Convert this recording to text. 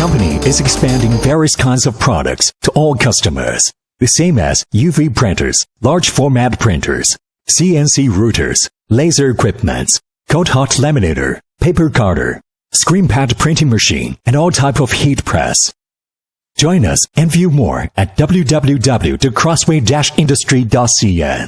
company is expanding various kinds of products to all customers, the same as UV printers, large format printers, CNC routers, laser equipments, cold hot laminator, paper cutter, screen pad printing machine, and all type of heat press. Join us and view more at www.crossway-industry.cn.